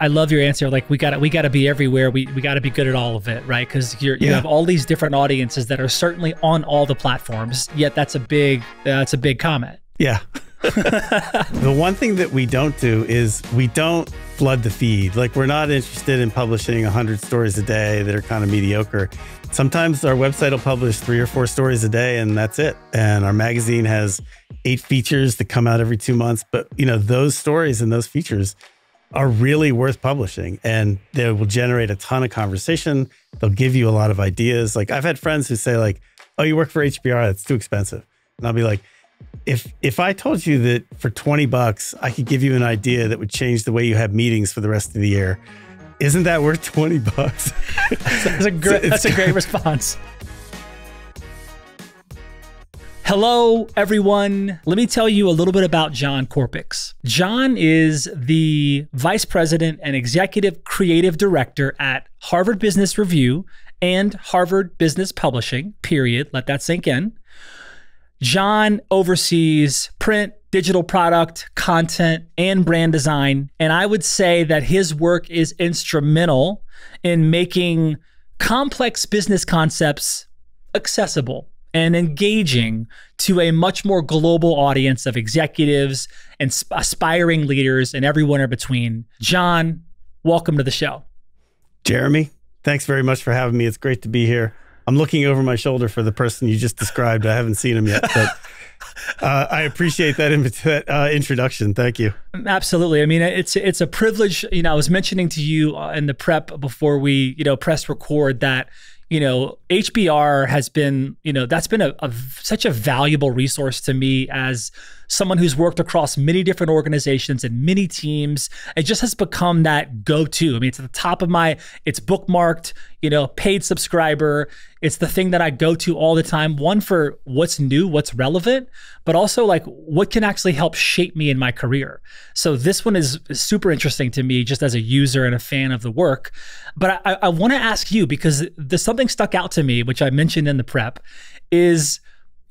I love your answer. Like we gotta be everywhere. We gotta be good at all of it, right? Because you have all these different audiences that are certainly on all the platforms. Yet that's a big comment. Yeah. The one thing that we don't do is we don't flood the feed. Like we're not interested in publishing 100 stories a day that are kind of mediocre. Sometimes our website will publish 3 or 4 stories a day and that's it. And our magazine has 8 features that come out every 2 months. But you know, those stories and those features are really worth publishing and they will generate a ton of conversation. They'll give you a lot of ideas. Like I've had friends who say like, oh, you work for HBR, that's too expensive. And I'll be like, if I told you that for $20, I could give you an idea that would change the way you have meetings for the rest of the year, isn't that worth $20? That's a great response. Hello, everyone. Let me tell you a little bit about John Korpics. John is the Vice President and Executive Creative Director at Harvard Business Review and Harvard Business Publishing, period. Let that sink in. John oversees print, digital product, content, and brand design. And I would say that his work is instrumental in making complex business concepts accessible and engaging to a much more global audience of executives and aspiring leaders and everyone in between. John, welcome to the show. Jeremy, thanks very much for having me. It's great to be here. I'm looking over my shoulder for the person you just described. I haven't seen him yet, but I appreciate that introduction. Thank you. Absolutely. I mean, it's a privilege. You know, I was mentioning to you in the prep before we, pressed record that, HBR has been, that's been such a valuable resource to me as someone who's worked across many different organizations and many teams. It just has become that go-to. I mean, it's at the top of it's bookmarked, paid subscriber. It's the thing that I go to all the time. One, for what's new, what's relevant, but also like what can actually help shape me in my career. So this one is super interesting to me just as a user and a fan of the work. But I want to ask you, because there's something stuck out to me, which I mentioned in the prep, is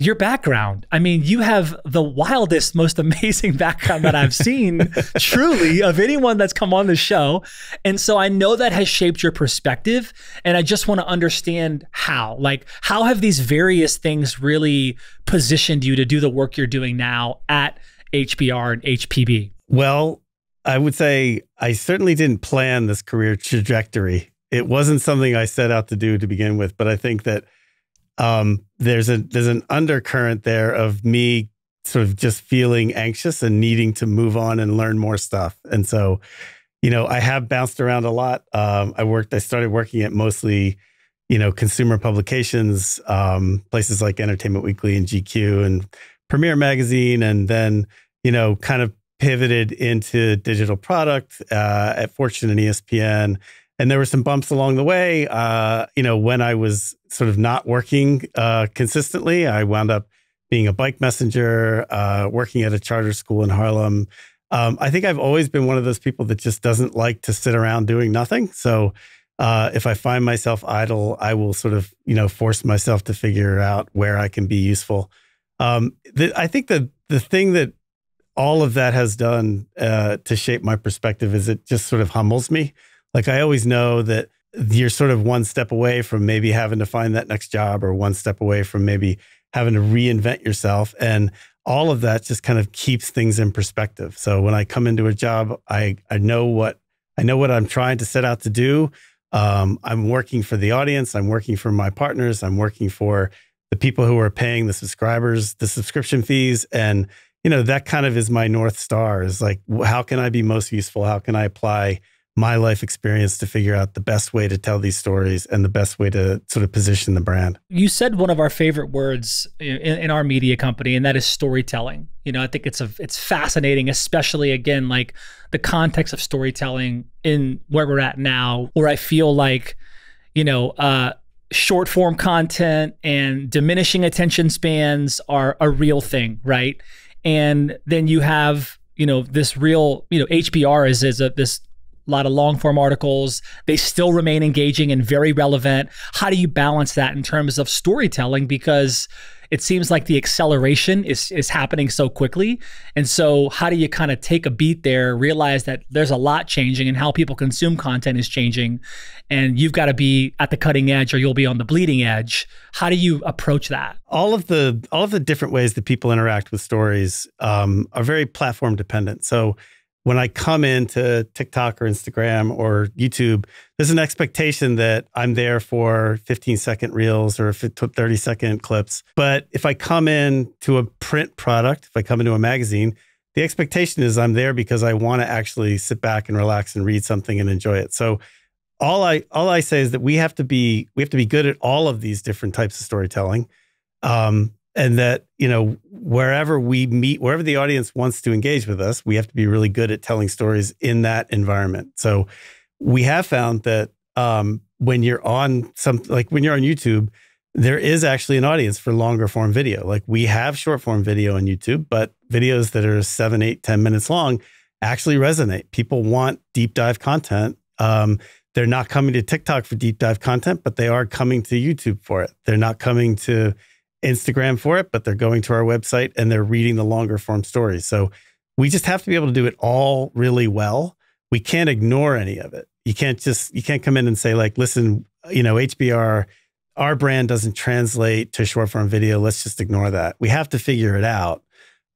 your background. I mean, you have the wildest, most amazing background that I've seen, truly, of anyone that's come on the show. And so I know that has shaped your perspective. And I just want to understand how. Like, how have these various things really positioned you to do the work you're doing now at HBR and HPB? Well, I would say I certainly didn't plan this career trajectory. It wasn't something I set out to do to begin with, but I think that there's an undercurrent there of me sort of just feeling anxious and needing to move on and learn more stuff. And so, I have bounced around a lot. I started working at mostly, consumer publications, places like Entertainment Weekly and GQ and Premiere Magazine. And then, kind of pivoted into digital product at Fortune and ESPN. And there were some bumps along the way. When I was sort of not working consistently, I wound up being a bike messenger, working at a charter school in Harlem. I think I've always been one of those people that just doesn't like to sit around doing nothing. So if I find myself idle, I will sort of, force myself to figure out where I can be useful. I think the thing that all of that has done to shape my perspective is it just sort of humbles me. Like I always know that you're sort of one step away from maybe having to find that next job, or one step away from maybe having to reinvent yourself. And all of that just kind of keeps things in perspective. So when I come into a job, I know what I'm trying to set out to do. I'm working for the audience. I'm working for my partners. I'm working for the people who are paying the subscribers, the subscription fees. And, that kind of is my North Star, is like, how can I be most useful? How can I apply my life experience to figure out the best way to tell these stories and the best way to sort of position the brand? You said one of our favorite words in our media company, and that is storytelling. I think it's fascinating, especially again, like the context of storytelling in where we're at now, where I feel like, short form content and diminishing attention spans are a real thing, right? And then you have, this real, HBR is this lot of long form articles. They still remain engaging and very relevant. How do you balance that in terms of storytelling? Because it seems like the acceleration is happening so quickly. And so how do you kind of take a beat there, realize that there's a lot changing and how people consume content is changing, and you've got to be at the cutting edge or you'll be on the bleeding edge. How do you approach that? All of the different ways that people interact with stories are very platform dependent. So when I come into TikTok or Instagram or YouTube, there's an expectation that I'm there for 15-second reels or 30-second clips. But if I come in to a print product, if I come into a magazine, the expectation is I'm there because I want to actually sit back and relax and read something and enjoy it. So all I say is that we have to be good at all of these different types of storytelling. And that, wherever we meet, wherever the audience wants to engage with us, we have to be really good at telling stories in that environment. So we have found that when you're on when you're on YouTube, there is actually an audience for longer form video. Like we have short form video on YouTube, but videos that are 7, 8, 10 minutes long actually resonate. People want deep dive content. They're not coming to TikTok for deep dive content, but they are coming to YouTube for it. They're not coming to Instagram for it, but they're going to our website and they're reading the longer form stories. So we just have to be able to do it all really well. We can't ignore any of it. You can't come in and say like, listen, HBR, our brand doesn't translate to short form video. Let's just ignore that. We have to figure it out.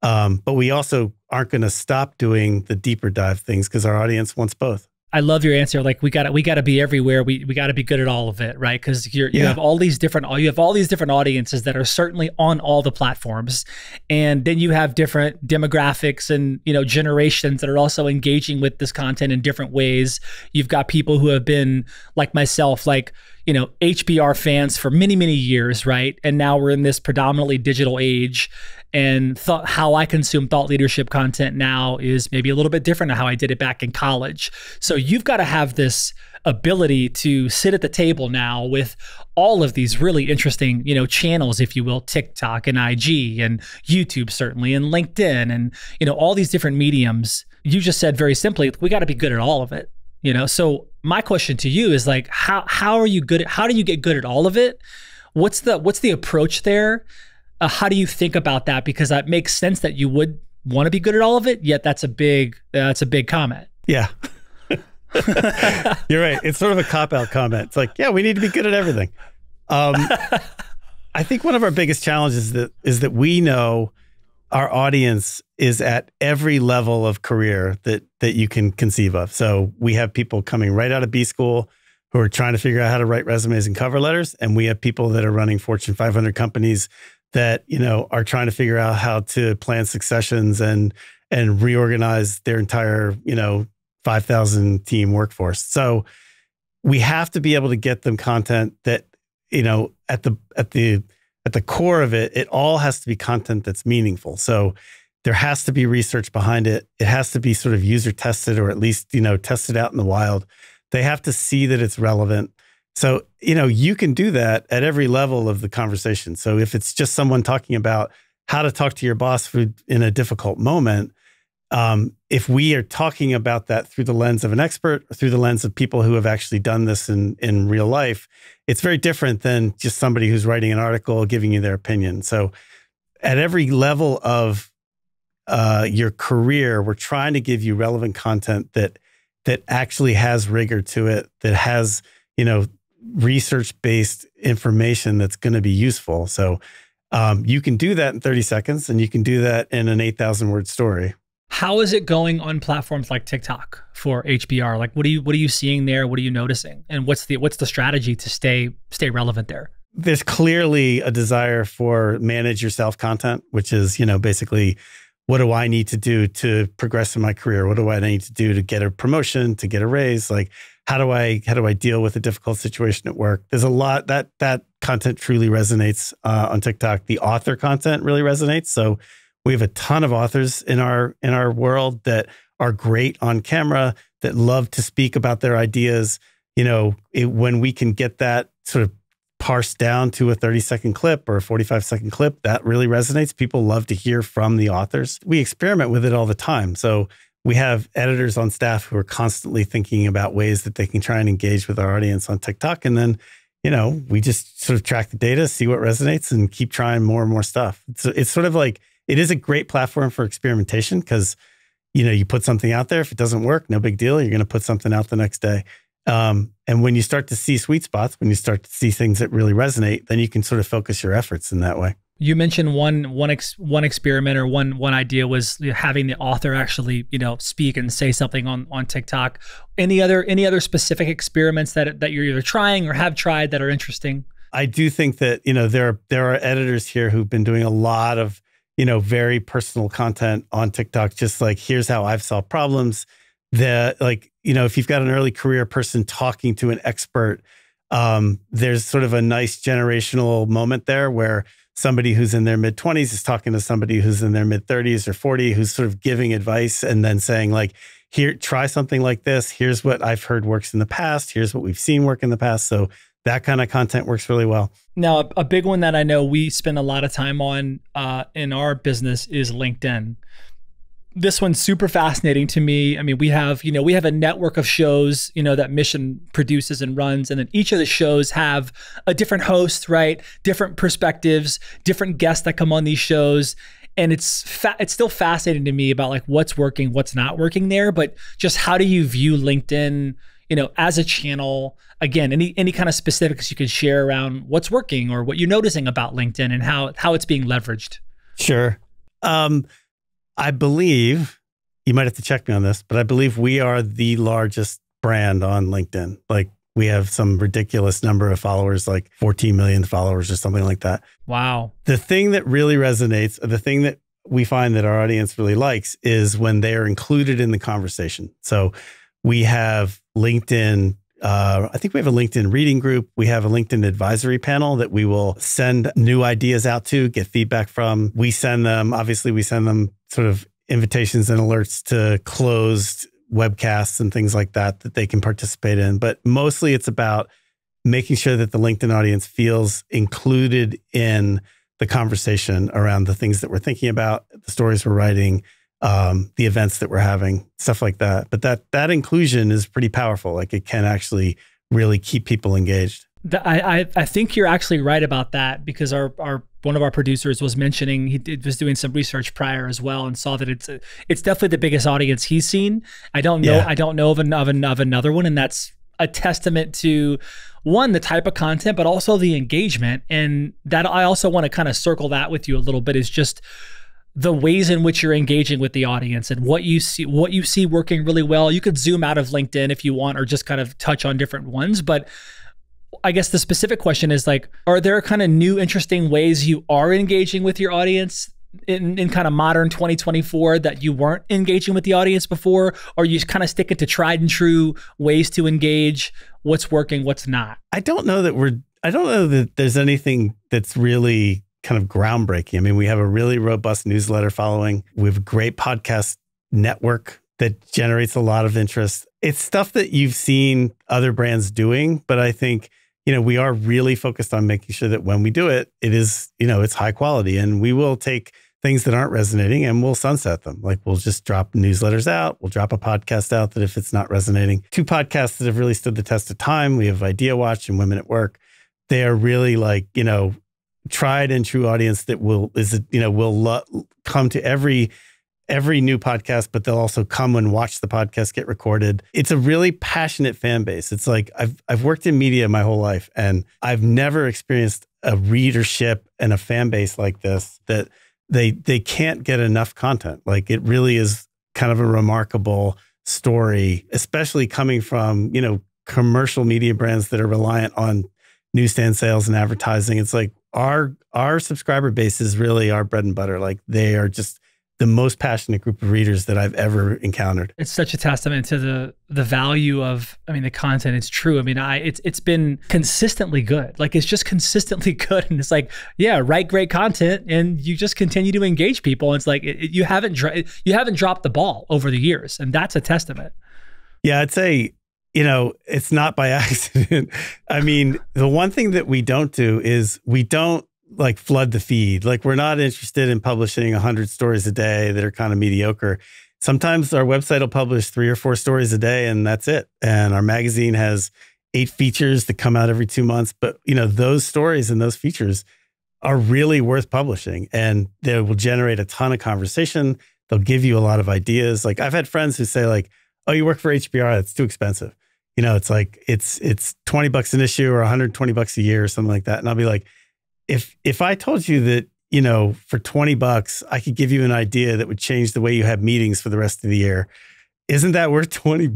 But we also aren't going to stop doing the deeper dive things because our audience wants both. I love your answer. Like we got to be everywhere. We got to be good at all of it, right? Because you have all these different audiences that are certainly on all the platforms, and then you have different demographics and generations that are also engaging with this content in different ways. You've got people who have been like myself, like HBR fans for many years, right? And now we're in this predominantly digital age. And how I consume thought leadership content now is maybe a little bit different than how I did it back in college. So you've got to have this ability to sit at the table now with all of these really interesting, channels, if you will, TikTok and IG and YouTube certainly, and LinkedIn and, all these different mediums. You just said very simply, we got to be good at all of it. So my question to you is like, how do you get good at all of it? What's the approach there? How do you think about that? Because that makes sense that you would want to be good at all of it, yet that's a big comment. Yeah. You're right. It's sort of a cop-out comment. It's like, yeah, we need to be good at everything. I think one of our biggest challenges is that we know our audience is at every level of career that you can conceive of. So we have people coming right out of B school who are trying to figure out how to write resumes and cover letters. And we have people that are running Fortune 500 companies that, are trying to figure out how to plan successions and reorganize their entire, 5,000 team workforce. So we have to be able to get them content that, at the core of it, it all has to be content that's meaningful. So there has to be research behind it. It has to be sort of user tested, or at least, tested out in the wild. They have to see that it's relevant. So, you can do that at every level of the conversation. So if it's just someone talking about how to talk to your boss in a difficult moment, if we are talking about that through the lens of an expert, or through the lens of people who have actually done this in real life, it's very different than just somebody who's writing an article, giving you their opinion. So at every level of your career, we're trying to give you relevant content that actually has rigor to it, that has, research-based information that's going to be useful. So you can do that in 30 seconds and you can do that in an 8,000-word story. How is it going on platforms like TikTok for HBR? Like, what are you seeing there? What are you noticing? And what's the strategy to stay relevant there? There's clearly a desire for manage yourself content, which is, basically, what do I need to do to progress in my career? What do I need to do to get a promotion, to get a raise? Like, how do I deal with a difficult situation at work? There's a lot that content truly resonates on TikTok. The author content really resonates. So we have a ton of authors in our world that are great on camera, that love to speak about their ideas. When we can get that sort of parsed down to a 30-second clip or a 45-second clip, that really resonates. People love to hear from the authors. We experiment with it all the time. So we have editors on staff who are constantly thinking about ways that they can try and engage with our audience on TikTok. And then, we just sort of track the data, see what resonates, and keep trying more and more stuff. It's sort of like, it is a great platform for experimentation because, you put something out there. If it doesn't work, no big deal. You're going to put something out the next day. And when you start to see sweet spots, when you start to see things that really resonate, then you can sort of focus your efforts in that way. You mentioned one experiment or one idea was having the author actually, speak and say something on TikTok. Any other specific experiments that you're either trying or have tried that are interesting? I do think that, there are editors here who've been doing a lot of, very personal content on TikTok, just like, here's how I've solved problems. If you've got an early career person talking to an expert, there's sort of a nice generational moment there where somebody who's in their mid-20s is talking to somebody who's in their mid-30s or 40 who's sort of giving advice and then saying like, here, try something like this. Here's what I've heard works in the past. Here's what we've seen work in the past. So that kind of content works really well. Now, a big one that I know we spend a lot of time on in our business is LinkedIn. This one's super fascinating to me. I mean, we have a network of shows, that Mission produces and runs, and then each of the shows have a different host, right? Different perspectives, different guests that come on these shows. And it's still fascinating to me about like what's working, what's not working there, but just how do you view LinkedIn, as a channel? Again, any kind of specifics you can share around what's working or what you're noticing about LinkedIn and how it's being leveraged. Sure. I believe, you might have to check me on this, but I believe we are the largest brand on LinkedIn. Like we have some ridiculous number of followers, like 14 million followers or something like that. Wow. The thing that really resonates, the thing that we find that our audience really likes is when they are included in the conversation. So we have LinkedIn, I think we have a LinkedIn reading group. We have a LinkedIn advisory panel that we will send new ideas out to, get feedback from. We send them sort of invitations and alerts to closed webcasts and things like that they can participate in. But mostly it's about making sure that the LinkedIn audience feels included in the conversation around the things that we're thinking about, the stories we're writing, the events that we're having, stuff like that. But that inclusion is pretty powerful. Like it can actually really keep people engaged. I think you're actually right about that because our one of our producers was mentioning was doing some research prior as well and saw that it's definitely the biggest audience he's seen. I don't know of another one, and that's a testament to one, the type of content, but also the engagement. And that I also want to kind of circle that with you a little bit is just the ways in which you're engaging with the audience and what you see working really well. You could zoom out of LinkedIn if you want, or just kind of touch on different ones. But I guess the specific question is like, are there kind of new, interesting ways you are engaging with your audience in kind of modern 2024 that you weren't engaging with the audience before? Or you kind of sticking to tried and true ways to engage? What's working, what's not? I don't know that there's anything that's really kind of groundbreaking. I mean, we have a really robust newsletter following. We have a great podcast network that generates a lot of interest. It's stuff that you've seen other brands doing, but I think, we are really focused on making sure that when we do it, it is, it's high quality, and we will take things that aren't resonating and we'll sunset them. Like we'll just drop newsletters out. We'll drop a podcast out that if it's not resonating. 2 podcasts that have really stood the test of time. We have Idea Watch and Women at Work. They are really like, tried and true audience that will come to every new podcast, but they'll also come and watch the podcast get recorded. It's a really passionate fan base. It's like I've worked in media my whole life, and I've never experienced a readership and a fan base like this that they can't get enough content. Like it really is kind of a remarkable story, especially coming from, commercial media brands that are reliant on newsstand sales and advertising. It's like our subscriber base is really our bread and butter. Like they are just the most passionate group of readers that I've ever encountered. It's such a testament to the value of, the content. It's true. It's been consistently good. Like it's just consistently good. And it's like, yeah, write great content and you just continue to engage people. And it's like, you haven't dropped the ball over the years. And that's a testament. Yeah, I'd say, it's not by accident. The one thing that we don't do is we don't like flood the feed. Like we're not interested in publishing 100 stories a day that are kind of mediocre. Sometimes our website will publish 3 or 4 stories a day and that's it. And our magazine has 8 features that come out every 2 months. But, those stories and those features are really worth publishing, and they will generate a ton of conversation. They'll give you a lot of ideas. Like, I've had friends who say like, oh, you work for HBR, that's too expensive. It's like, it's $20 an issue or $120 a year or something like that. And I'll be like, if I told you that, for $20, I could give you an idea that would change the way you have meetings for the rest of the year, isn't that worth $20?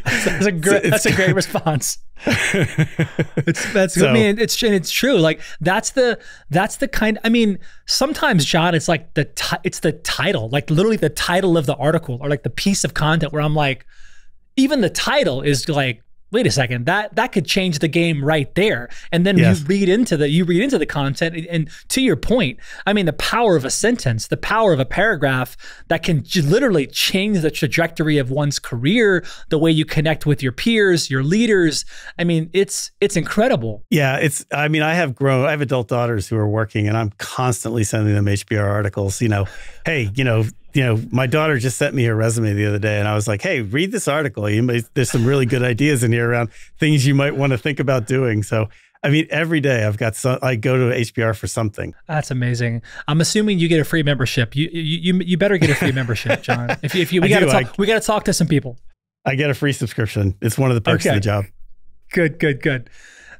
That's a great response. I mean, it's true. Like, that's the kind. I mean, sometimes, John, it's like it's the title, like literally the title of the article or like the piece of content where I'm like, even the title is like, wait a second, that could change the game right there. And then you read into the content, and to your point, I mean, the power of a sentence, the power of a paragraph that can literally change the trajectory of one's career, the way you connect with your peers, your leaders. I mean, it's incredible. Yeah, I have adult daughters who are working, and I'm constantly sending them HBR articles, hey, my daughter just sent me her resume the other day, and I was like, hey, read this article. There's some really good ideas in here around things you might want to think about doing. So, I mean, every day I go to HBR for something. That's amazing. I'm assuming you get a free membership. You better get a free membership, John. We got to talk to some people. I get a free subscription. It's one of the perks of the job. Good.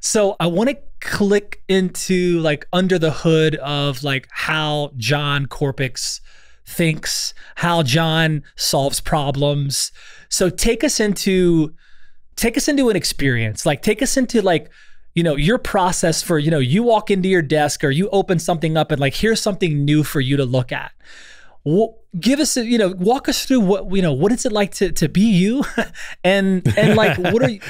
So I want to click into like under the hood of like how John Korpics thinks, how John solves problems. So take us into an experience. Like, take us into like, your process for, you walk into your desk or you open something up and like, here's something new for you to look at. Give us, walk us through what is it like to be you, and like,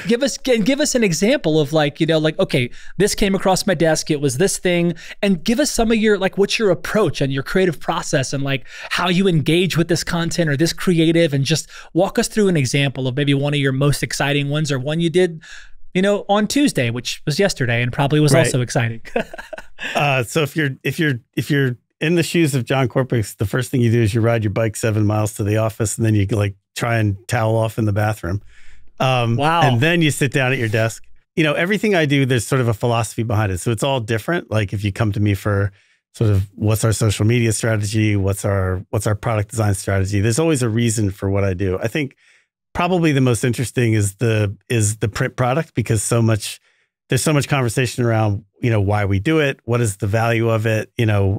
give us an example of like, okay, this came across my desk, it was this thing, and give us some of your, like, what's your approach and your creative process and like how you engage with this content or this creative, and just walk us through an example of maybe one of your most exciting ones or one you did, on Tuesday, which was yesterday and probably was also exciting. So if you're in the shoes of John Korpics, the first thing you do is you ride your bike 7 miles to the office, and then you like try and towel off in the bathroom. Wow. And then you sit down at your desk. Everything I do, there's sort of a philosophy behind it. So it's all different. Like, if you come to me for sort of what's our social media strategy, what's our product design strategy, there's always a reason for what I do. I think probably the most interesting is the print product, because there's so much conversation around, why we do it. What is the value of it?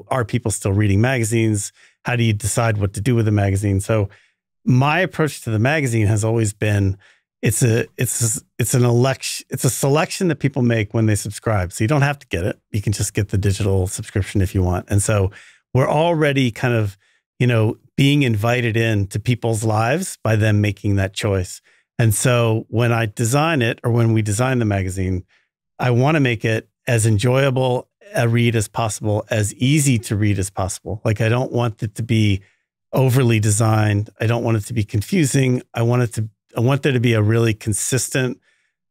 Are people still reading magazines? How do you decide what to do with a magazine? So my approach to the magazine has always been, it's a selection that people make when they subscribe. So you don't have to get it. You can just get the digital subscription if you want. And so we're already kind of, being invited into people's lives by them making that choice. And so when I design it, or when we design the magazine, I want to make it as enjoyable a read as possible, as easy to read as possible. Like, I don't want it to be overly designed. I don't want it to be confusing. I want there to be a really consistent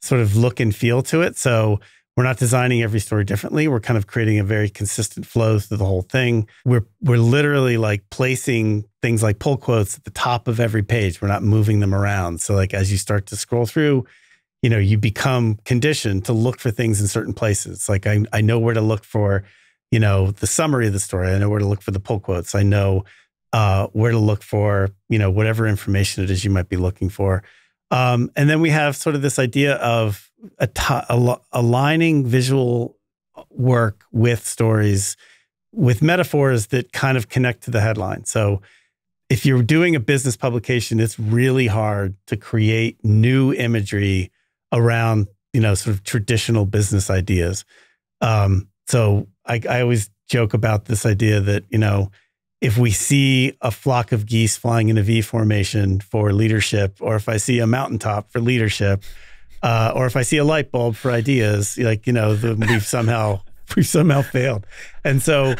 sort of look and feel to it. So we're not designing every story differently. We're kind of creating a very consistent flow through the whole thing. We're literally like placing things like pull quotes at the top of every page. We're not moving them around. So like, as you start to scroll through, you become conditioned to look for things in certain places. Like, I know where to look for, the summary of the story. I know where to look for the pull quotes. I know where to look for, whatever information it is you might be looking for. And then we have sort of this idea of aligning visual work with stories, with metaphors that kind of connect to the headline. So if you're doing a business publication, it's really hard to create new imagery around, sort of traditional business ideas. So I always joke about this idea that, if we see a flock of geese flying in a V formation for leadership, or if I see a mountaintop for leadership, or if I see a light bulb for ideas, like, we've somehow failed. And so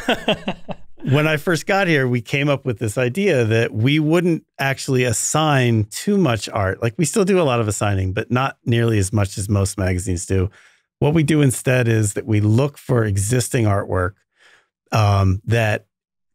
when I first got here, we came up with this idea that we wouldn't actually assign too much art. Like, we still do a lot of assigning, but not nearly as much as most magazines do. What we do instead is that we look for existing artwork that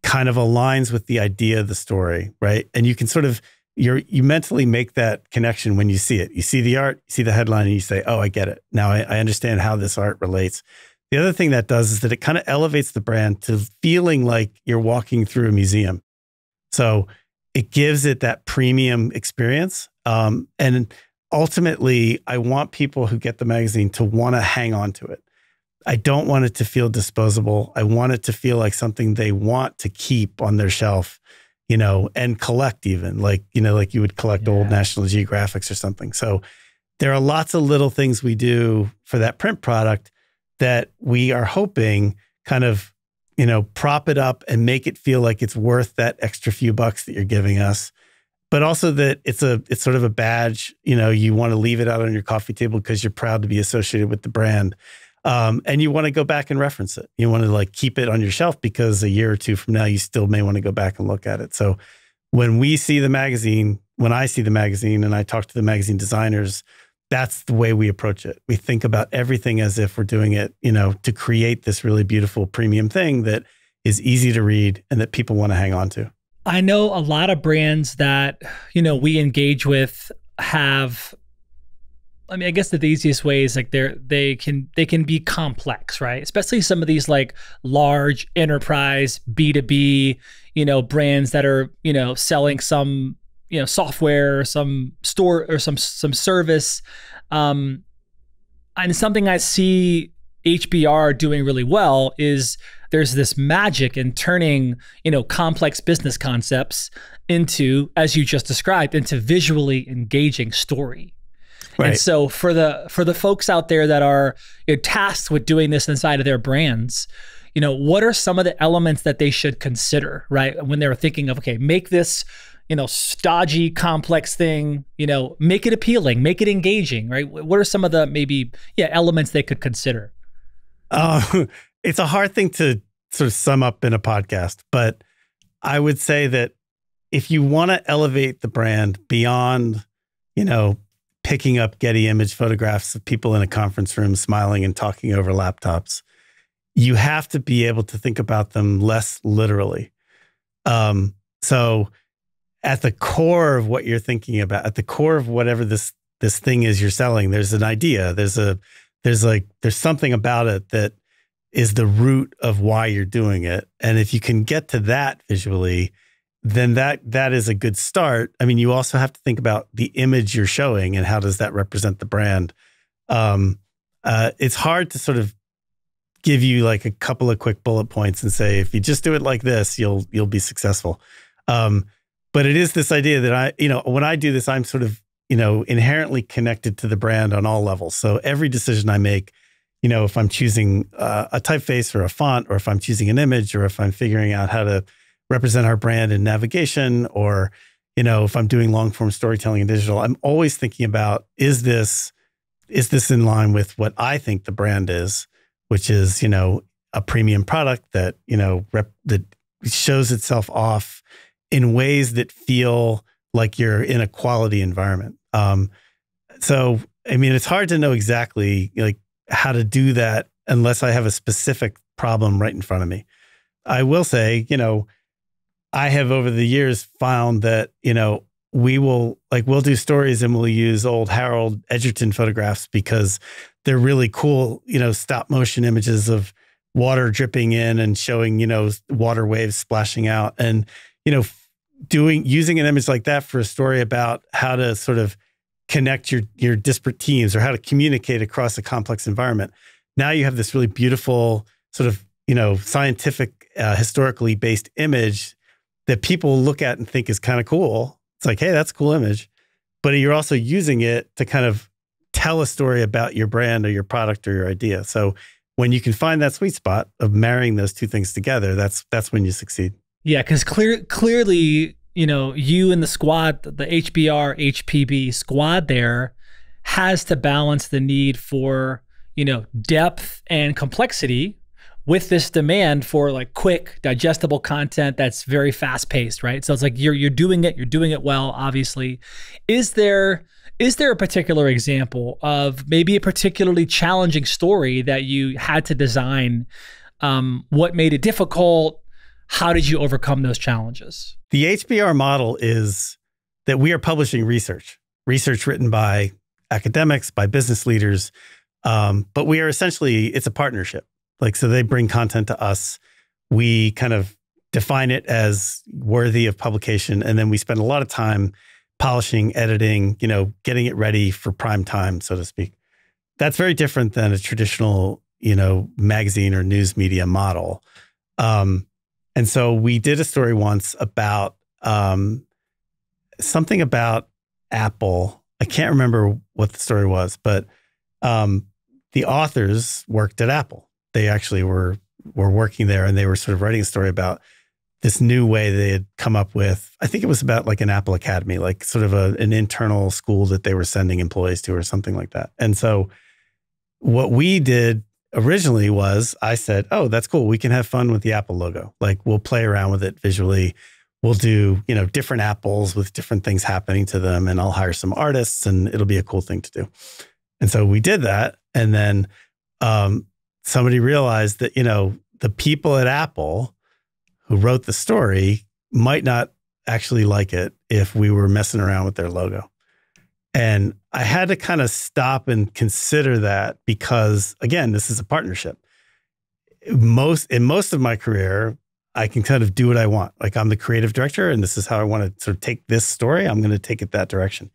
kind of aligns with the idea of the story, right? And you can sort of you mentally make that connection when you see it. You see the art, you see the headline, and you say, oh, I get it. Now I understand how this art relates. The other thing that does is that it kind of elevates the brand to feeling like you're walking through a museum. So it gives it that premium experience. And ultimately, I want people who get the magazine to want to hang on to it. I don't want it to feel disposable. I want it to feel like something they want to keep on their shelf, you know, and collect even, like, you know, like you would collect old National Geographics or something. So there are lots of little things we do for that print product that we are hoping kind of, you know, prop it up and make it feel like it's worth that extra few bucks that you're giving us. But also that it's sort of a badge, you know, you want to leave it out on your coffee table because you're proud to be associated with the brand. And you want to go back and reference it. You want to like keep it on your shelf because a year or two from now, you still may want to go back and look at it. So when we see the magazine, when I see the magazine and I talk to the magazine designers, that's the way we approach it. We think about everything as if we're doing it, you know, to create this really beautiful premium thing that is easy to read and that people want to hang on to. I know a lot of brands that, you know, we engage with have, I mean, I guess the easiest way is like they can be complex, right? Especially some of these like large enterprise B2B, you know, brands that are, you know, selling some, you know, software or some store or some service. And something I see HBR doing really well is there's this magic in turning, you know, complex business concepts into, as you just described, into visually engaging story. Right. And so for the folks out there that are, you know, tasked with doing this inside of their brands, you know, what are some of the elements that they should consider, right? When they're thinking of, okay, make this, you know, stodgy, complex thing, you know, make it appealing, make it engaging, right? What are some of the maybe, elements they could consider? It's a hard thing to sort of sum up in a podcast, but I would say that if you want to elevate the brand beyond, you know, picking up Getty image photographs of people in a conference room smiling and talking over laptops, you have to be able to think about them less literally. So at the core of what you're thinking about, at the core of whatever this thing is you're selling, there's an idea. There's something about it that is the root of why you're doing it. And if you can get to that visually, then that is a good start. I mean, you also have to think about the image you're showing and how does that represent the brand. It's hard to sort of give you like a couple of quick bullet points and say, if you just do it like this, you'll be successful. But it is this idea that when I do this, I'm sort of, you know, inherently connected to the brand on all levels. So every decision I make, you know, if I'm choosing a typeface or a font, or if I'm choosing an image, or if I'm figuring out how to represent our brand in navigation, or, you know, if I'm doing long form storytelling in digital, I'm always thinking about, is this in line with what I think the brand is, which is, you know, a premium product that, you know, that shows itself off in ways that feel like you're in a quality environment. So, I mean, it's hard to know exactly like how to do that unless I have a specific problem right in front of me. I will say, you know, I have over the years found that, you know, we'll do stories and we'll use old Harold Edgerton photographs because they're really cool, you know, stop motion images of water dripping in and showing, you know, water waves splashing out. And, you know, using an image like that for a story about how to sort of connect your disparate teams or how to communicate across a complex environment. Now you have this really beautiful sort of, you know, scientific, historically based image that people look at and think is kind of cool. It's like, hey, that's a cool image. But you're also using it to kind of tell a story about your brand or your product or your idea. So when you can find that sweet spot of marrying those two things together, that's when you succeed. Yeah, because clearly, you know, you and the squad, the HBR, HPB squad there has to balance the need for, you know, depth and complexity with this demand for like quick, digestible content that's very fast paced, right? So it's like you're doing it well, obviously. Is there a particular example of maybe a particularly challenging story that you had to design? What made it difficult? How did you overcome those challenges? The HBR model is that we are publishing research written by academics, by business leaders. But we are essentially, it's a partnership. Like, so they bring content to us. We kind of define it as worthy of publication. And then we spend a lot of time polishing, editing, getting it ready for prime time, so to speak. That's very different than a traditional, magazine or news media model. And so we did a story once about something about Apple. I can't remember what the story was, but the authors worked at Apple. They actually were working there, and they were sort of writing a story about this new way they had come up with. I think it was about like an Apple Academy, like sort of an internal school that they were sending employees to or something like that. And so what we did originally was I said, oh, that's cool. We can have fun with the Apple logo. Like, we'll play around with it visually. We'll do, different apples with different things happening to them, and I'll hire some artists, and it'll be a cool thing to do. And so we did that. And then somebody realized that, the people at Apple who wrote the story might not actually like it if we were messing around with their logo. And I had to kind of stop and consider that because, again, this is a partnership. In most of my career, I can kind of do what I want. Like, I'm the creative director, and this is how I want to sort of take this story. I'm going to take it that direction.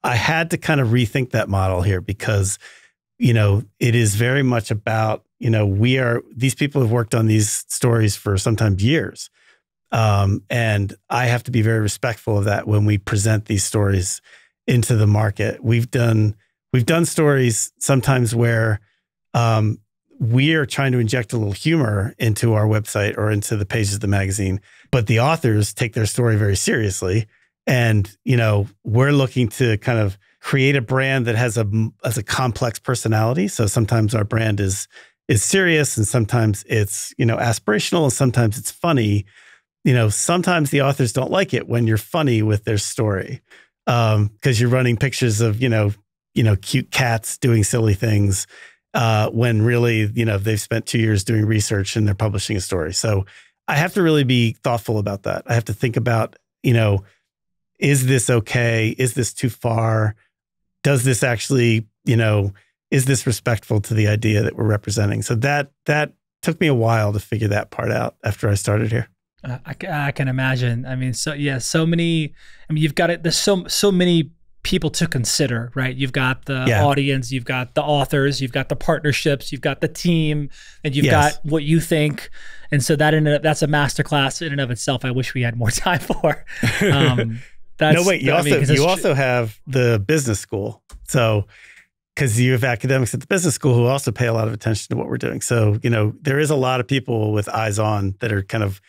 I had to kind of rethink that model here because, it is very much about, these people have worked on these stories for sometimes years. And I have to be very respectful of that when we present these stories into the market. We've done stories sometimes where we are trying to inject a little humor into our website or into the pages of the magazine, but the authors take their story very seriously. And, we're looking to kind of create a brand that has a complex personality. So sometimes our brand is serious, and sometimes it's, aspirational, and sometimes it's funny. Sometimes the authors don't like it when you're funny with their story. Because you're running pictures of, cute cats doing silly things, when really, they've spent 2 years doing research and they're publishing a story. So I have to really be thoughtful about that. I have to think about, is this okay? Is this too far? Does this actually, is this respectful to the idea that we're representing? So that took me a while to figure that part out after I started here. I can imagine. I mean, so many. I mean, you've got it. There's so many people to consider, right? You've got the audience, you've got the authors, you've got the partnerships, you've got the team, and you've got what you think. And so that's a masterclass in and of itself. I wish we had more time for. No, wait. You also have the business school. So, because you have academics at the business school who also pay a lot of attention to what we're doing. So, there is a lot of people with eyes on that are kind of,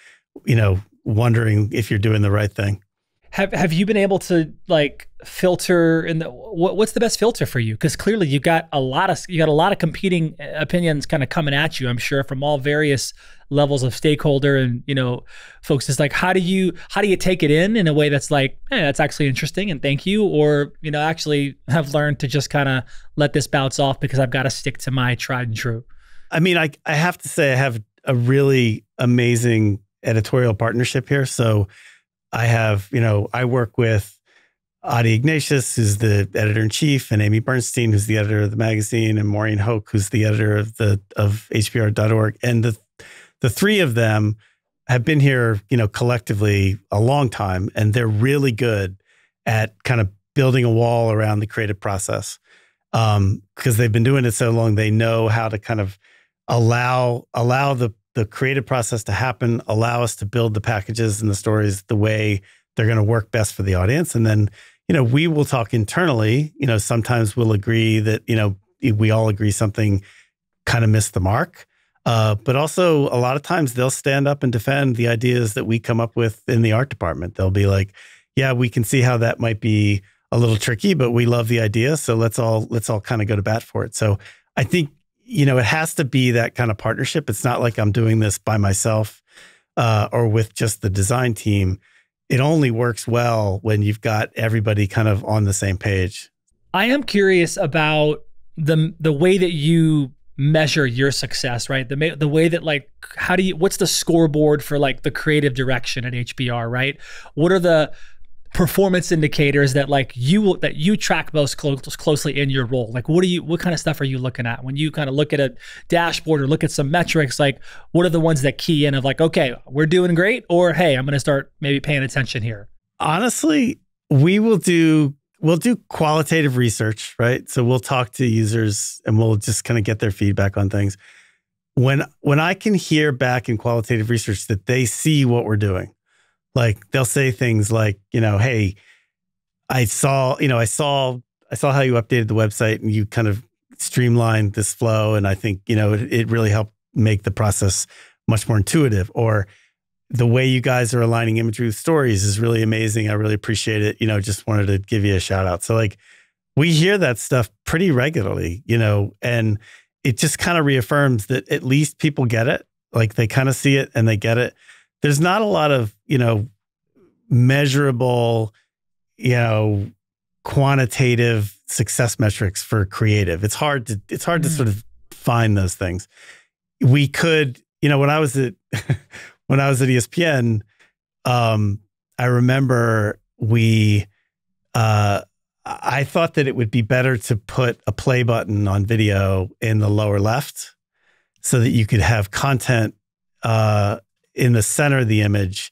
wondering if you're doing the right thing. Have you been able to filter in what's the best filter for you? Because clearly you got a lot of competing opinions kind of coming at you, I'm sure, from all various levels of stakeholder and folks. Is how do you take it in a way that's like, hey, that's actually interesting and thank you, or actually have learned to just kind of let this bounce off because I've got to stick to my tried and true. I mean, I have to say I have a really amazing editorial partnership here. So I have, I work with Adi Ignatius, who's the editor-in-chief, and Amy Bernstein, who's the editor of the magazine, and Maureen Hoke, who's the editor of HBR.org. And the three of them have been here, collectively a long time, and they're really good at kind of building a wall around the creative process. Because they've been doing it so long, they know how to kind of allow the creative process to happen, allow us to build the packages and the stories the way they're going to work best for the audience. And then, we will talk internally. Sometimes we'll agree that, we all agree something kind of missed the mark. But also a lot of times they'll stand up and defend the ideas that we come up with in the art department. They'll be like, yeah, we can see how that might be a little tricky, but we love the idea. So let's all kind of go to bat for it. So I think, it has to be that kind of partnership. It's not like I'm doing this by myself or with just the design team. It only works well when you've got everybody kind of on the same page. I am curious about the way that you measure your success, right? The way that what's the scoreboard for the creative direction at HBR, right? What are performance indicators that like you track most closely in your role? Like what kind of stuff are you looking at when you kind of look at a dashboard or look at some metrics? Like what are the ones that key in of like, okay, we're doing great, or hey, I'm going to start maybe paying attention here? Honestly, we'll do qualitative research, right? So we'll talk to users and we'll just kind of get their feedback on things. When I can hear back in qualitative research that they see what we're doing, like they'll say things like, hey, I saw how you updated the website and you kind of streamlined this flow. And I think, it really helped make the process much more intuitive. Or the way you guys are aligning imagery with stories is really amazing. I really appreciate it. Just wanted to give you a shout out. So like we hear that stuff pretty regularly, and it just kind of reaffirms that at least people get it. Like they kind of see it and they get it. There's not a lot of, measurable, quantitative success metrics for creative. It's hard to sort of find those things. We could, when I was at ESPN, I remember I thought that it would be better to put a play button on video in the lower left so that you could have content in the center of the image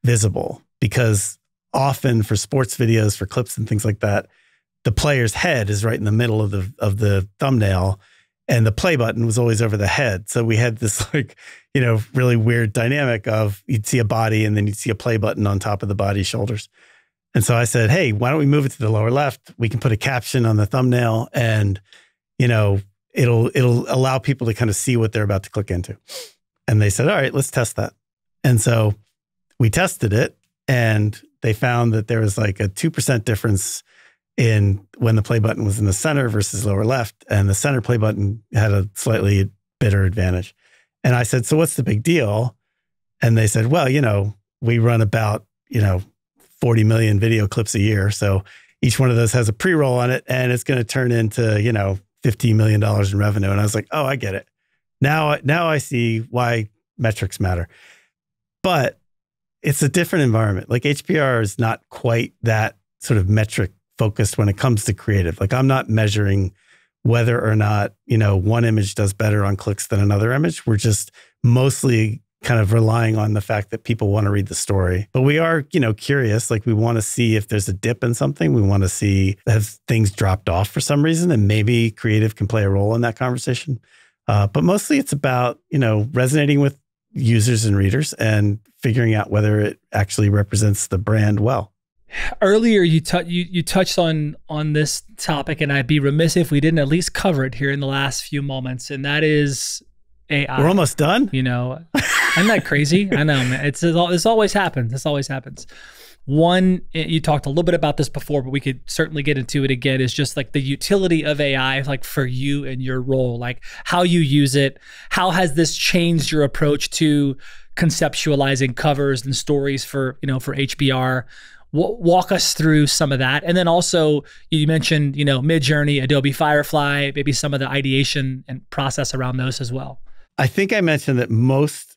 visible, because often for sports videos, for clips and things like that, the player's head is right in the middle of the thumbnail, and the play button was always over the head. So we had this really weird dynamic of you'd see a body and then you'd see a play button on top of the body's shoulders. And so I said, hey, why don't we move it to the lower left? We can put a caption on the thumbnail and, it'll allow people to kind of see what they're about to click into. And they said, all right, let's test that. And so we tested it and they found that there was like a 2% difference in when the play button was in the center versus lower left. And the center play button had a slightly better advantage. And I said, so what's the big deal? And they said, well, we run about, 40 million video clips a year. So each one of those has a pre-roll on it and it's going to turn into, $15 million in revenue. And I was like, oh, I get it. Now I see why metrics matter. But it's a different environment. Like HBR is not quite that sort of metric focused when it comes to creative. Like I'm not measuring whether or not, one image does better on clicks than another image. We're just mostly kind of relying on the fact that people want to read the story. But we are, curious. Like we want to see if there's a dip in something. We want to see have things dropped off for some reason, and maybe creative can play a role in that conversation. But mostly it's about, resonating with users and readers and figuring out whether it actually represents the brand well. Earlier, you touched on this topic, and I'd be remiss if we didn't at least cover it here in the last few moments, and that is AI. We're almost done. I'm not crazy. I know, man. This always happens. This always happens. One, you talked a little bit about this before, but we could certainly get into it again, is just like the utility of AI, like for you and your role, like how you use it. How has this changed your approach to conceptualizing covers and stories for HBR? Walk us through some of that. And then also you mentioned, Midjourney, Adobe Firefly, maybe some of the ideation and process around those as well. I think I mentioned that most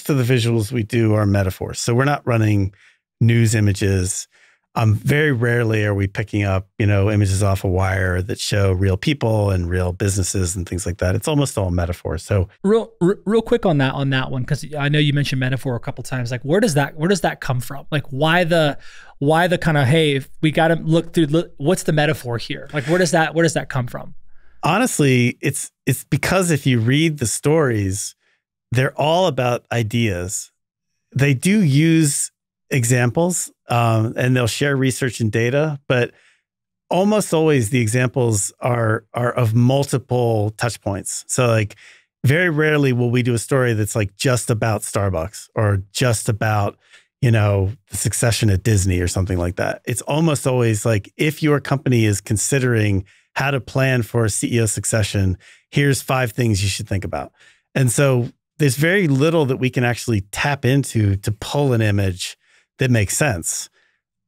of the visuals we do are metaphors. So we're not running news images. Very rarely are we picking up, images off a wire that show real people and real businesses and things like that. It's almost all metaphors. So real quick on that one, because I know you mentioned metaphor a couple of times. Like where does that come from? Like why the kind of, hey, if we got to look through, what's the metaphor here? Like where does that come from? Honestly, it's because if you read the stories, they're all about ideas. They do use examples and they'll share research and data, but almost always the examples are of multiple touch points. So like very rarely will we do a story that's like just about Starbucks or just about, the succession at Disney or something like that. It's almost always like if your company is considering how to plan for a CEO succession, here's 5 things you should think about. And so there's very little that we can actually tap into to pull an image that makes sense.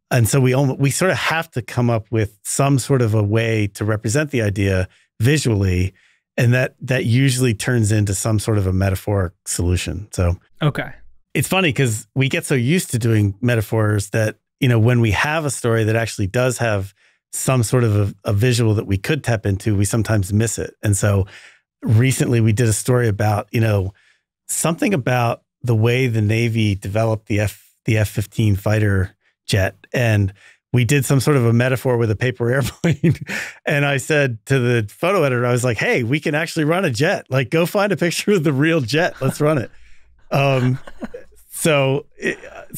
And so we sort of have to come up with some sort of a way to represent the idea visually. And that usually turns into some sort of a metaphoric solution. So, okay. It's funny because we get so used to doing metaphors that when we have a story that actually does have some sort of a visual that we could tap into, we sometimes miss it. And so recently we did a story about, something about the way the Navy developed the F-15 fighter jet. And we did some sort of a metaphor with a paper airplane. And I said to the photo editor, I was like, hey, we can actually run a jet. Like, go find a picture of the real jet. Let's run it. So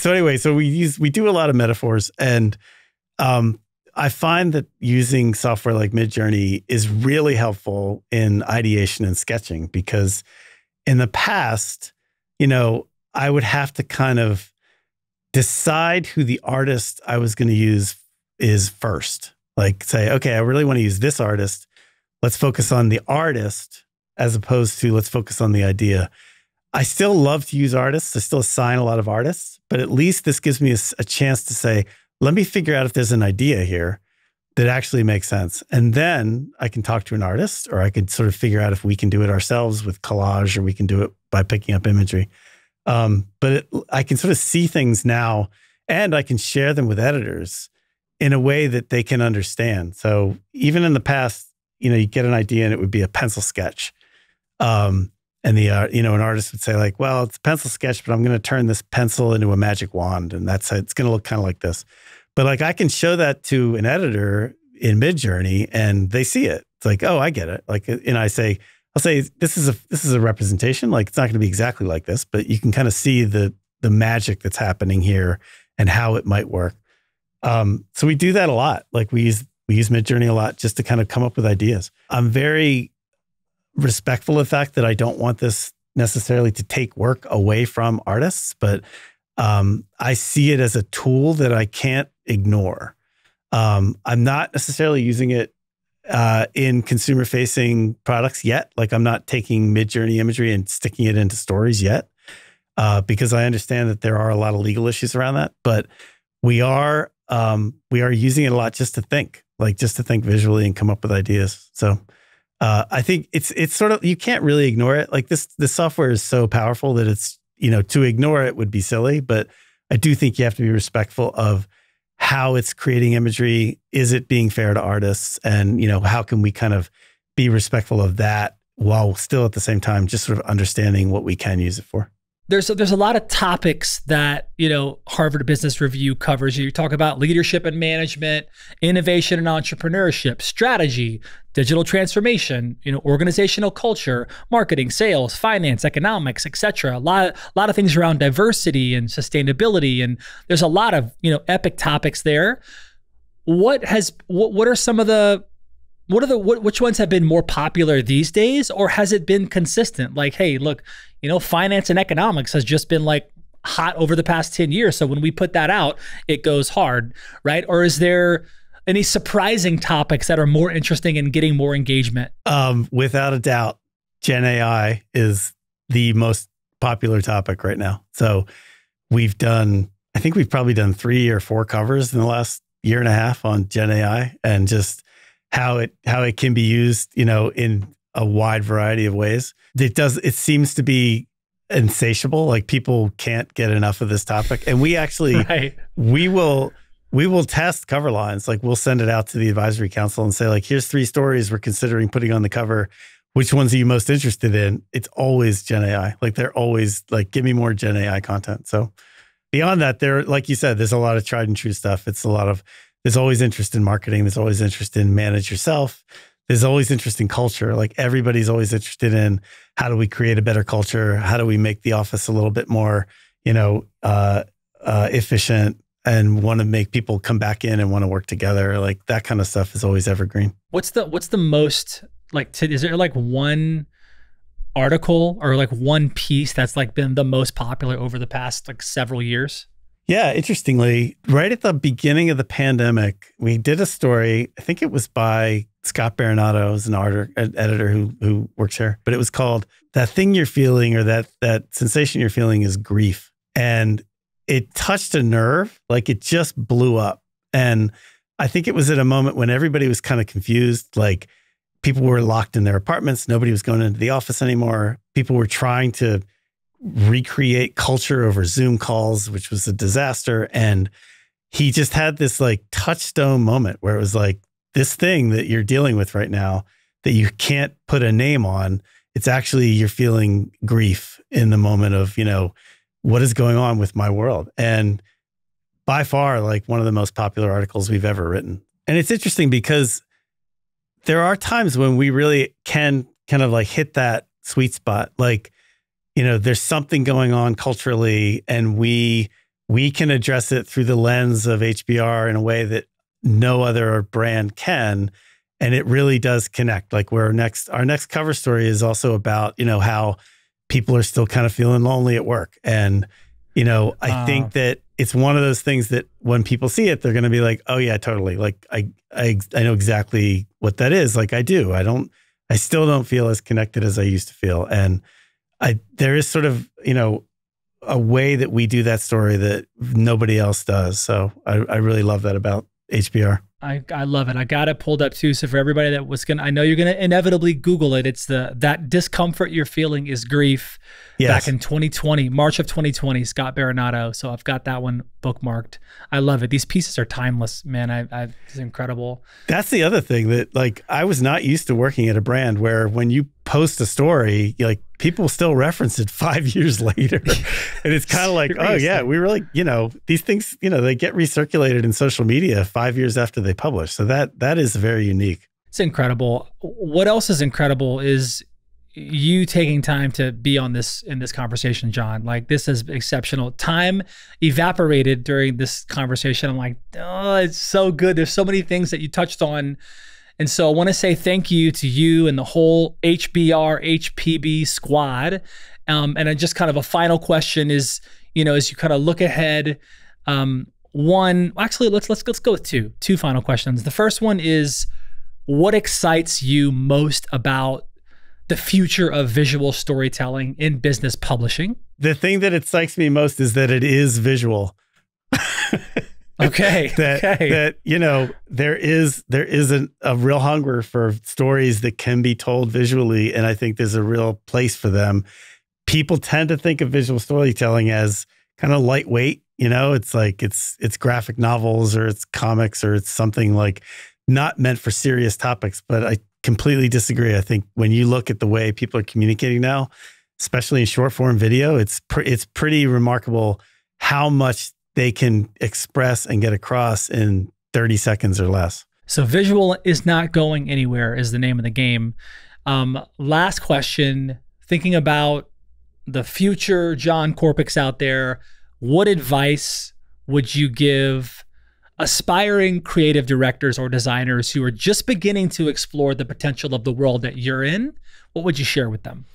anyway, so we do a lot of metaphors, and I find that using software like Midjourney is really helpful in ideation and sketching, because in the past, I would have to kind of decide who the artist I was going to use is first. Like, say, okay, I really want to use this artist. Let's focus on the artist as opposed to let's focus on the idea. I still love to use artists. I still assign a lot of artists, but at least this gives me a chance to say, let me figure out if there's an idea here that actually makes sense. And then I can talk to an artist, or I could sort of figure out if we can do it ourselves with collage, or we can do it by picking up imagery. But I can sort of see things now, and I can share them with editors in a way that they can understand. So even in the past, you get an idea and it would be a pencil sketch. And an artist would say like, well, it's a pencil sketch, but I'm going to turn this pencil into a magic wand. And it's going to look kind of like this. But like, I can show that to an editor in Midjourney and they see it. It's like, oh, I get it. Like, and I'll say, this is a representation. Like, it's not going to be exactly like this, but you can kind of see the magic that's happening here and how it might work. So we do that a lot. Like, we use Midjourney a lot just to kind of come up with ideas. I'm very respectful of the fact that I don't want this necessarily to take work away from artists, but I see it as a tool that I can't ignore. I'm not necessarily using it in consumer-facing products yet. Like, I'm not taking Midjourney imagery and sticking it into stories yet, because I understand that there are a lot of legal issues around that. But we are using it a lot just to think visually and come up with ideas. So I think it's sort of, you can't really ignore it. Like, this software is so powerful that it's, to ignore it would be silly. But I do think you have to be respectful of how it's creating imagery. Is it being fair to artists? And, how can we kind of be respectful of that while still at the same time just sort of understanding what we can use it for? There's a lot of topics that, Harvard Business Review covers. You talk about leadership and management, innovation and entrepreneurship, strategy, digital transformation, organizational culture, marketing, sales, finance, economics, etc. A lot of things around diversity and sustainability. And there's a lot of, epic topics there. What are some of the, which ones have been more popular these days, or has it been consistent? Like, hey, look, finance and economics has just been like hot over the past 10 years. So when we put that out, it goes hard, right? Or is there any surprising topics that are more interesting and getting more engagement? Without a doubt, Gen AI is the most popular topic right now. So I think we've probably done 3 or 4 covers in the last year and a half on Gen AI, and just how it can be used, in a wide variety of ways. It seems to be insatiable. Like, people can't get enough of this topic. And we actually, right. we will test cover lines. Like, we'll send it out to the advisory council and say, like, here's 3 stories we're considering putting on the cover. Which ones are you most interested in? It's always Gen AI. Like, they're always like, give me more Gen AI content. So beyond that, like you said, there's a lot of tried and true stuff. There's always interest in marketing. There's always interest in manage yourself. There's always interest in culture. Like, everybody's always interested in, how do we create a better culture? How do we make the office a little bit more, efficient, and want to make people come back in and want to work together? Like, that kind of stuff is always evergreen. What's the most, like, is there like one article or like one piece that's like been the most popular over the past like several years? Yeah, interestingly, right at the beginning of the pandemic, we did a story. I think it was by Scott Baronato, who's an editor who works here. But it was called "That Thing You're Feeling," or that sensation you're feeling is grief. And it touched a nerve, like it just blew up. And I think it was at a moment when everybody was kind of confused. Like, people were locked in their apartments. Nobody was going into the office anymore. People were trying to recreate culture over Zoom calls, which was a disaster. And he just had this like touchstone moment where it was like, this thing that you're dealing with right now that you can't put a name on, it's actually, you're feeling grief in the moment of, you know, what is going on with my world? And by far, like one of the most popular articles we've ever written. And it's interesting because there are times when we really can kind of like hit that sweet spot. Like, you know, there's something going on culturally and we can address it through the lens of HBR in a way that no other brand can. And it really does connect. Like our next cover story is also about, you know, how people are still kind of feeling lonely at work. And, you know, I think that it's one of those things that when people see it, they're going to be like, oh yeah, totally. Like I know exactly what that is. Like I do. I still don't feel as connected as I used to feel. And there is sort of, you know, a way that we do that story that nobody else does. So I really love that about HBR. I love it. I got it pulled up too. So for everybody that was I know you're gonna inevitably Google it. It's that discomfort you're feeling is grief. Yes. Back in 2020, March of 2020, Scott Baronato. So I've got that one bookmarked. I love it. These pieces are timeless, man. It's incredible. That's the other thing that like I was not used to working at a brand where when you post a story, like people still reference it 5 years later. And it's kind of like, oh yeah, we really, you know, these things, you know, they get recirculated in social media 5 years after they publish. So that is very unique. It's incredible. What else is incredible is you taking time to be on this in this conversation, John. Like this is exceptional. Time evaporated during this conversation. I'm like, oh, it's so good. There's so many things that you touched on. And so I want to say thank you to you and the whole HBR, HPB squad. And just kind of a final question is, you know, as you kind of look ahead, actually, let's go with two final questions. The first one is, what excites you most about the future of visual storytelling in business publishing? The thing that excites me most is that it is visual. Okay. That you know, there is a real hunger for stories that can be told visually, and I think there's a real place for them. People tend to think of visual storytelling as kind of lightweight, you know, it's like it's graphic novels or it's comics or it's something like not meant for serious topics, but I completely disagree. I think when you look at the way people are communicating now, especially in short form video, it's pretty remarkable how much they can express and get across in 30 seconds or less. So visual is not going anywhere is the name of the game. Last question, thinking about the future John Korpics out there, what advice would you give aspiring creative directors or designers who are just beginning to explore the potential of the world that you're in? What would you share with them?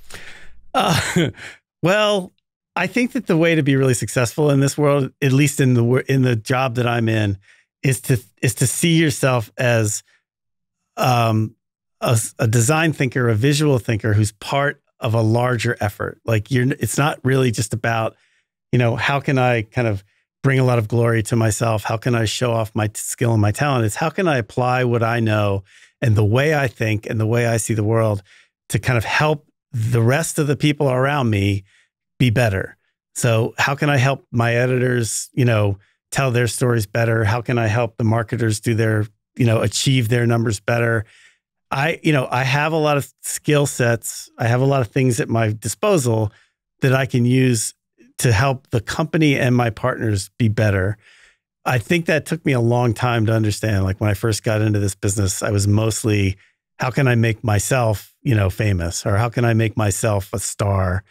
Well, I think that the way to be really successful in this world, at least in the job that I'm in, is to see yourself as a design thinker, a visual thinker who's part of a larger effort. Like it's not really just about, you know, how can I kind of bring a lot of glory to myself? How can I show off my skill and my talent? It's how can I apply what I know and the way I think and the way I see the world to kind of help the rest of the people around me be better. So how can I help my editors, you know, tell their stories better? How can I help the marketers do their, you know, achieve their numbers better? I have a lot of skill sets. I have a lot of things at my disposal that I can use to help the company and my partners be better. I think that took me a long time to understand. Like when I first got into this business, I was mostly, how can I make myself, you know, famous, or how can I make myself a star?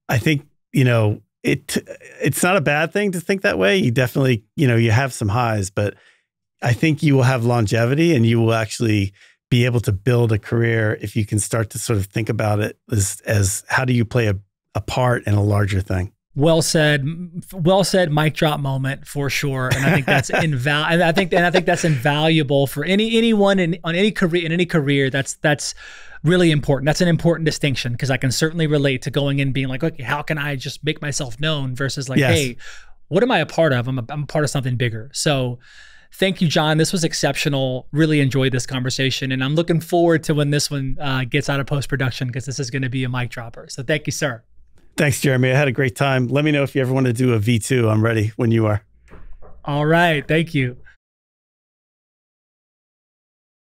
I think, you know, it's not a bad thing to think that way. You definitely, you know, you have some highs, but I think you will have longevity and you will actually be able to build a career if you can start to sort of think about it as how do you play a part in a larger thing. Well said, mic drop moment for sure. And I think that's I think that's invaluable for anyone in any career. That's really important. That's an important distinction because I can certainly relate to going in being like, okay, how can I just make myself known versus like, yes, hey, what am I a part of? I'm a part of something bigger. So thank you, John. This was exceptional. Really enjoyed this conversation. And I'm looking forward to when this one gets out of post-production because this is going to be a mic dropper. So thank you, sir. Thanks, Jeremy. I had a great time. Let me know if you ever want to do a V2. I'm ready when you are. All right. Thank you.